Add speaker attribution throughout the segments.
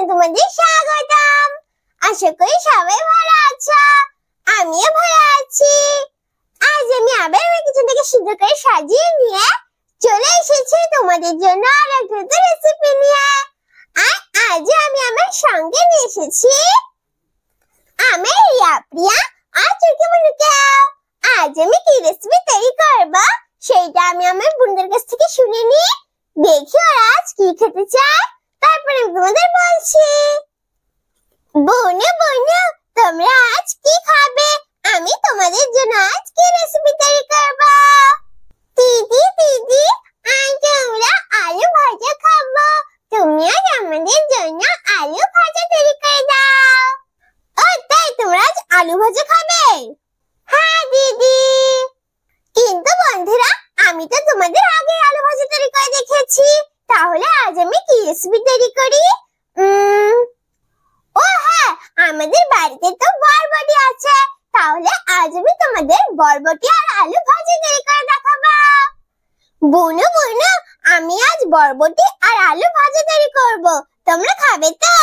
Speaker 1: তোমাদের স্বাগতম। আশা করি সবাই ভালো আছো, আমিও ভালো আছি। আজ আমি আবার আমার কিচেনটাকে সুন্দর করে সাজিয়ে নিয়ে চলে এসেছি তোমাদের জন্য আর একটা নতুন রেসিপি নিয়ে। আর আজ আমি আমার সঙ্গে নিয়ে এসেছি আমার রিয়া প্রিয়া আর চুটকি বুনুকে। আজ আমি কি রেসিপি তৈরি করব সেটা আমি আমার বোনদের কাছ থেকে শুনে নিই, দেখি ওরা আজ কি খেতে চায়, তারপরে আমি তোমাদের বলছি। বোনু বোনু, তোমরা আজ কি খাবে? আমি তোমাদের জন্য আজ কি রেসিপি তৈরি করব। দিদি দিদি, আজ আমরা আলু ভাজা খাবো, তুমি আজ আমাদের জন্য আলু ভাজা তৈরি করে দাও। ও তাই, তোমরা আজ আলু ভাজা খাবে? হ্যাঁ দিদি। কিন্তু বন্ধুরা, আমি তো তোমাদের আগে আলু ভাজা তৈরি করে দেখেছি, তাহলে আজ আমি কি রেসিপি তৈরি করি? ও হ্যাঁ, আমাদের বাড়িতে তো বরবটি আছে, তাহলে আজ আমি তোমাদের বরবটি আর আলু ভাজা তৈরি করে দেখাবো। বুনু বুনু, আমি আজ বরবটি আর আলু ভাজা তৈরি করব, তোমরা খাবে তো?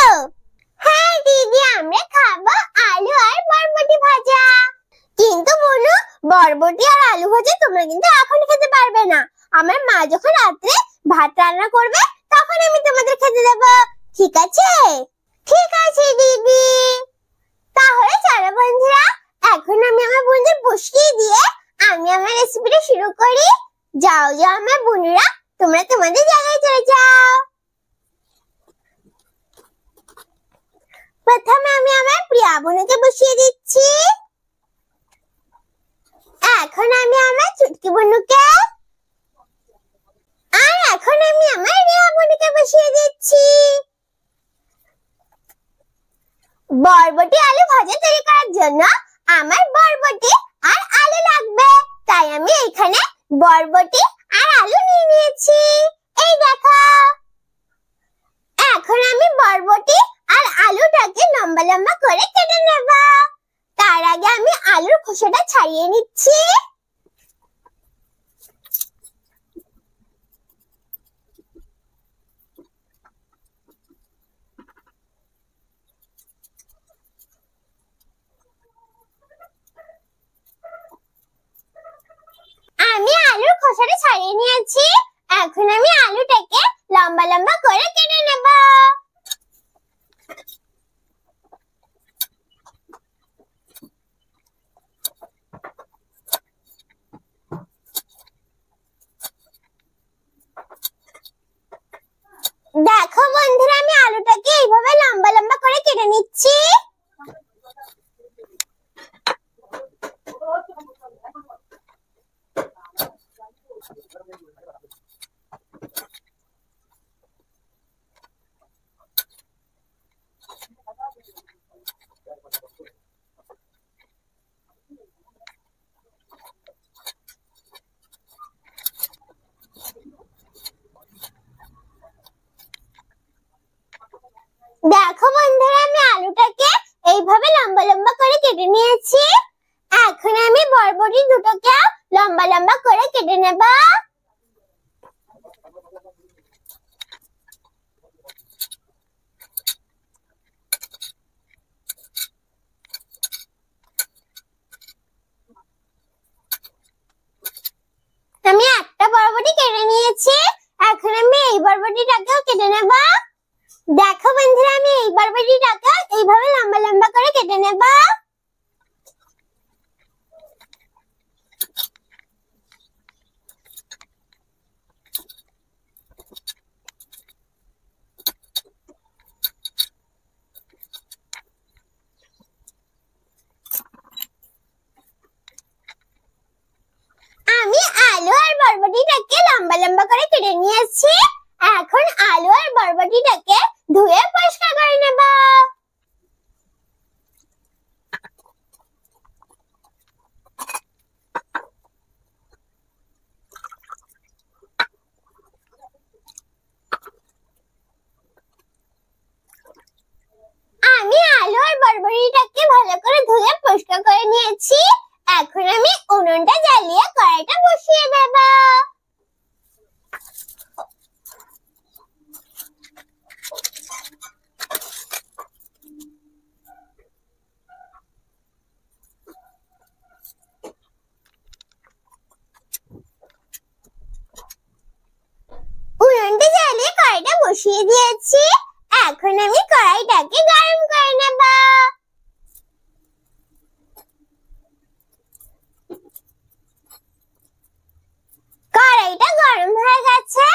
Speaker 1: হ্যাঁ দিদি, আমরা খাবো আলু আর বরবটি ভাজা। কিন্তু বুনু, বরবটি আর আলু ভাজা তোমরা কিন্তু এখন খেতে পারবে না। আমার মা যখন রাত্রে ভাত রান্না করবে তখন আমি তোমাদের খেতে দেব, ঠিক আছে? ঠিক আছে দিদি। তাহলে চলো বন্ধুরা, এখন আমি আমার বোনদের বসিয়ে দিয়ে আমি আমার রেসিপিটা শুরু করি। যাও যাও আমার বোনেরা, তোমরা তোমাদের জায়গায় চলে যাও। প্রথমে আমি আমার প্রিয়া বোনকে বসিয়ে দিচ্ছি। এখন আমি আমার চুটকি বোনকে, আর এখন আমি আমার রিয়া বোনকে বসিয়ে দিচ্ছি। বরবটি আলু ভাজা তৈরি করার জন্য আমার বরবটি আর আলু লাগবে, তাই আমি এখানে বরবটি আর আলু নিয়ে নিয়েছি। এই দেখো। এখন আমি বরবটি আর আলুটাকে লম্বা লম্বা করে কেটে নেব। তার আগে আমি আলুর খোসাটা ছাড়িয়ে নিচ্ছি। আমি আলুর খোসাটা ছাড়িয়ে নিয়েছি, এখন আমি আলুটাকে লম্বা লম্বা করে কেটে নেব। দেখো বন্ধুরা, আমি আলুটাকে এইভাবে লম্বা লম্বা করে কেটে নিচ্ছি। দেখো বন্ধুরা, আমি আলুটাকে এইভাবে লম্বা লম্বা করে কেটে নিয়েছি। এখন আমি বরবটি দুটোকে লম্বা লম্বা করে কেটে নেব। আমি একটা বরবটি কেটে নিয়েছি, এখন আমি এই বরবটিটাকেও কেটে নেব। দেখো বন্ধুরা, আমি এই বরবটিটাকে এইভাবে লম্বা লম্বা করে কেটে নেব। আমি আলু আর বরবটিটাকে লম্বা লম্বা করে কেটে নিয়েছি, এখন আলু আর বরবটিটাকে ধুয়ে পরিষ্কার করে নেব। বসিয়ে দিয়েছি। এখন আমি কড়াইটাকে গরম করে নেব। কড়াইটা গরম হয়ে গেছে।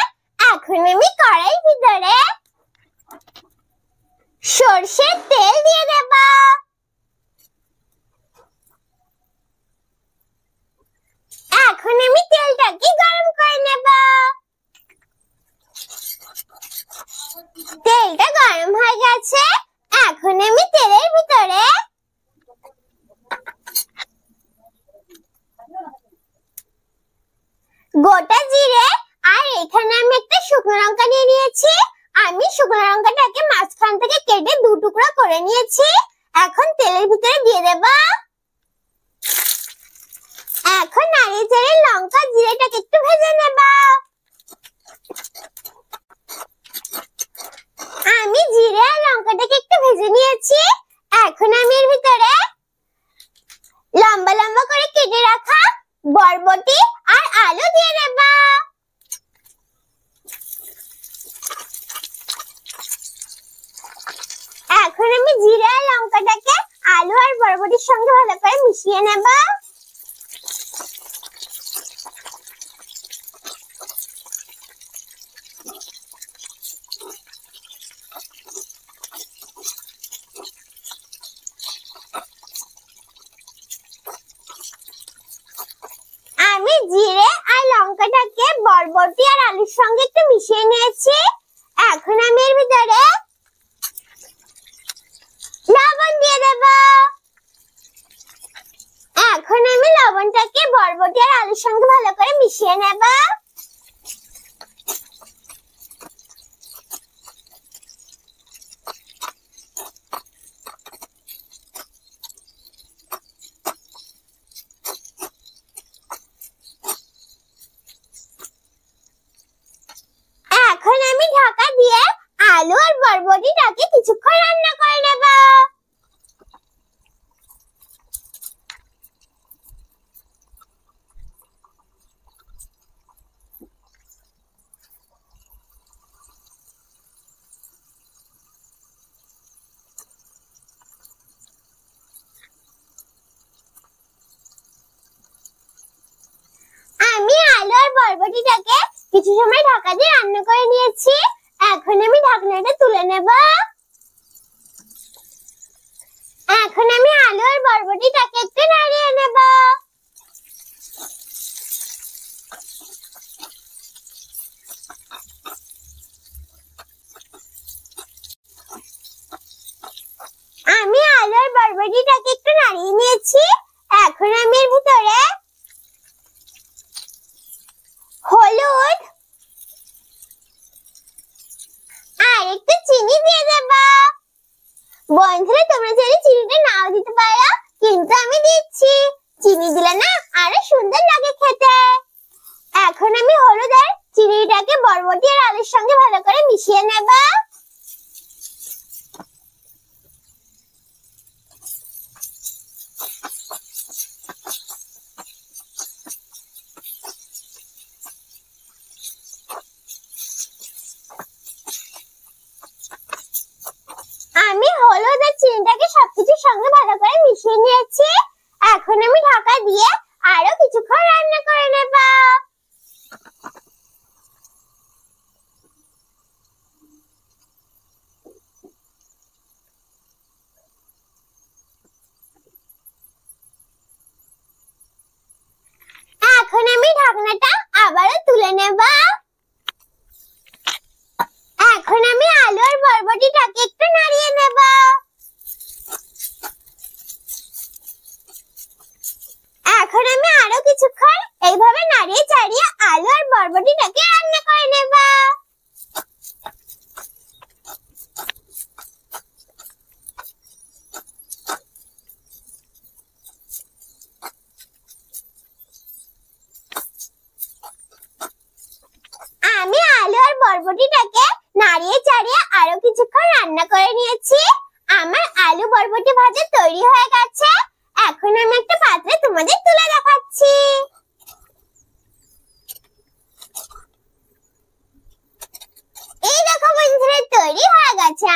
Speaker 1: এখন আমি কড়াইর ভিতরে সরষের তেল দিয়ে দেব। এখন আমি তেলটাকে গরম করে নেব। তেলটা গরম হয়ে গেছে। এখন আমি তেলের ভিতরে গোটা জিরে আর এখানে আমি একটা শুকনো লঙ্কা নিয়ে নিয়েছি। আমি শুকনো লঙ্কাটাকে মাঝখান থেকে কেটে দু টুকরো করে নিয়েছি। এখন তেলের ভিতরে দিয়ে দেব। এখন নাড়িয়ে চাড়িয়ে লঙ্কা জিরেটাকে একটু ভেজে নেব। আমি জিরে আর লঙ্কাটাকে একটু ভেজে নিয়েছি। এখন আমি এর ভিতরে লম্বা লম্বা করে কেটে রাখা বরবটি আর আলু দিয়ে দেব। এখন আমি জিরে আর লঙ্কাটাকে আলু আর বরবটির সঙ্গে ভালো করে মিশিয়ে নেব। আমি জিরে আর লঙ্কাটাকে বরবটি আর আলুর সঙ্গে একটু মিশিয়ে নিয়েছি। এখন আমি এর ভিতরে লবণ দিয়ে দেব। এখন আমি লবণটাকে বরবটি আর আলুর সঙ্গে ভালো করে মিশিয়ে নেব। এখন আমি ঢাকা দিয়ে আলু আর বরবটিটাকে কিছুক্ষণ রান্না করে নেব। আমি আলু আর বরবটিটাকে কিছু সময় ঢাকা দিয়ে রান্না করে নিয়েছি। এখন আমি ঢাকনাটা তুলে নেব। এখন আমি আলু আর বরবটিটাকে একটু নাড়িয়ে নেব। আমি আলু আর বরবটিটাকে একটু নাড়িয়ে নিয়েছি। এখন আমি এর ভিতরে হলুদ আর একটু চিনি দিয়ে দেব। বন্ধুরা, তোমরা চাইলে চিনিটা নাও দিতে পারো, কিন্তু আমি দিচ্ছি। চিনি দিলে না আরো সুন্দর লাগে খেতে। এখন আমি হলুদ আর চিনিটাকে বরবটি আর আলুর সঙ্গে ভালো করে মিশিয়ে নেব। আমি হলুদ আর চিনিটাকে সবকিছুর সঙ্গে ভালো করে মিশিয়ে নিয়েছি। এখন আমি ঢাকা দিয়ে আরো কিছুক্ষণ রান্না করে নেব। এখন আমি ঢাকনাটা আবারও তুলে নেব। এখন আমি আলু আর বরবটিটাকে একটু নাড়িয়ে নেব। এখন আমি আরো কিছুক্ষণ এইভাবে নাড়িয়ে চাড়িয়ে আলু আর বরবটিটাকে রান্না করে নেব। আমি আলু আর বরবটিটাকে নাড়িয়ে চাড়িয়ে আরো কিছুক্ষণ রান্না করে নিয়েছি। আমার আলু বরবটি ভাজা তৈরি হয়ে গেছে। এখন আমি একটা পাত্রে তোমাদের তুলে দেখাচ্ছি। এই দেখো বন্ধুরা,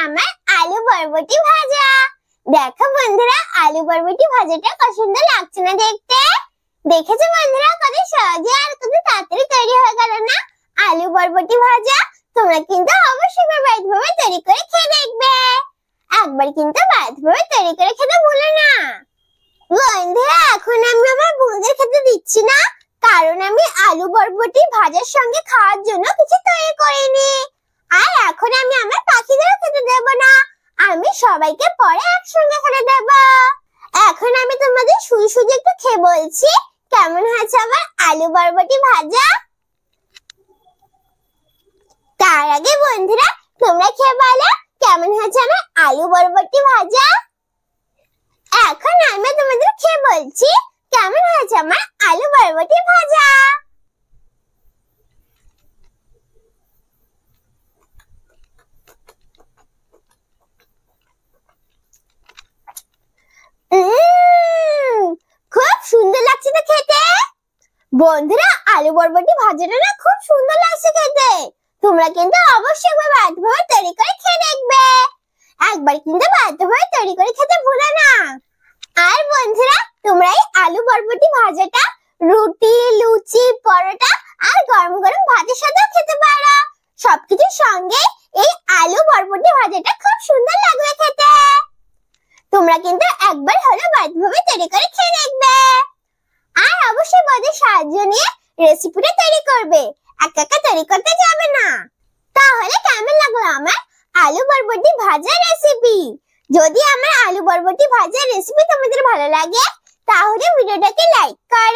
Speaker 1: আমার আলু বরবটি ভাজা। দেখো বন্ধুরা, আলু বরবটি ভাজাটা কত সুন্দর লাগছে না দেখতে? দেখেছো বন্ধুরা, কত সহজে আর কত তাড়াতাড়ি তৈরি হয়ে গেল না আলু বরবটি ভাজা? তোমরা কিন্তু অবশ্যই বাড়িতে তৈরি করে খেয়ে দেখবে। একবার কিন্তু বাড়িতে তৈরি করে খেতে ভুলো না। বন্ধুরা, এখন আমি আমার বোনদের খেতে দিচ্ছি না, কারণ আমি আলু বরবটি ভাজার সঙ্গে খাওয়ার জন্য কিছু তৈরি করিনি। আর এখন আমি আমার পাখিদেরও খেতে দেব না, আমি সবাইকে পরে একসঙ্গে খেতে দেব। এখন আমি তোমাদের শুয়ে শুয়ে একটু খেয়ে বলছি কেমন হয়েছে আমার আলু বরবটি ভাজা। তার আগে বন্ধুরা, তোমরা খেয়ে বলো কেমন হয়েছে আমার আলু বরবটি ভাজা। এখন আমি তোমাদের খেয়ে বলছি কেমন হয়েছে আমার আলু বরবটি ভাজা। খুব সুন্দর লাগছে তো খেতে। বন্ধুরা, আলু বরবটি ভাজাটা না খুব সুন্দর লাগছে খেতে। তোমরা কিন্তু অবশ্যই একবার বাড়িতে তৈরি করে খেয়ে দেখবে। একবার কিন্তু বাড়িতে তৈরি করে খেতে ভুলো না। আর বন্ধুরা, তোমরা এই আলু বরবটি ভাজাটা রুটি, লুচি, পরোটা আর গরম গরম ভাতের সাথেও খেতে পারো। সবকিছুর সঙ্গে এই আলু বরবটি ভাজাটা খুব সুন্দর লাগবে খেতে। তোমরা কিন্তু একবার হলো বাড়িতে তৈরি করে খেয়ে দেখবে। আর অবশ্যই বড়দের সাহায্য নিয়ে রেসিপিটা তৈরি করবে, একা একা তৈরি করতে যাবে না। তাহলে কেমন লাগলো আমার আলু বরবটি ভাজা রেসিপি? যদি আমার আলু বরবটি ভাজা রেসিপি তোমাদের ভালো লাগে তাহলে ভিডিওটাকে লাইক করো।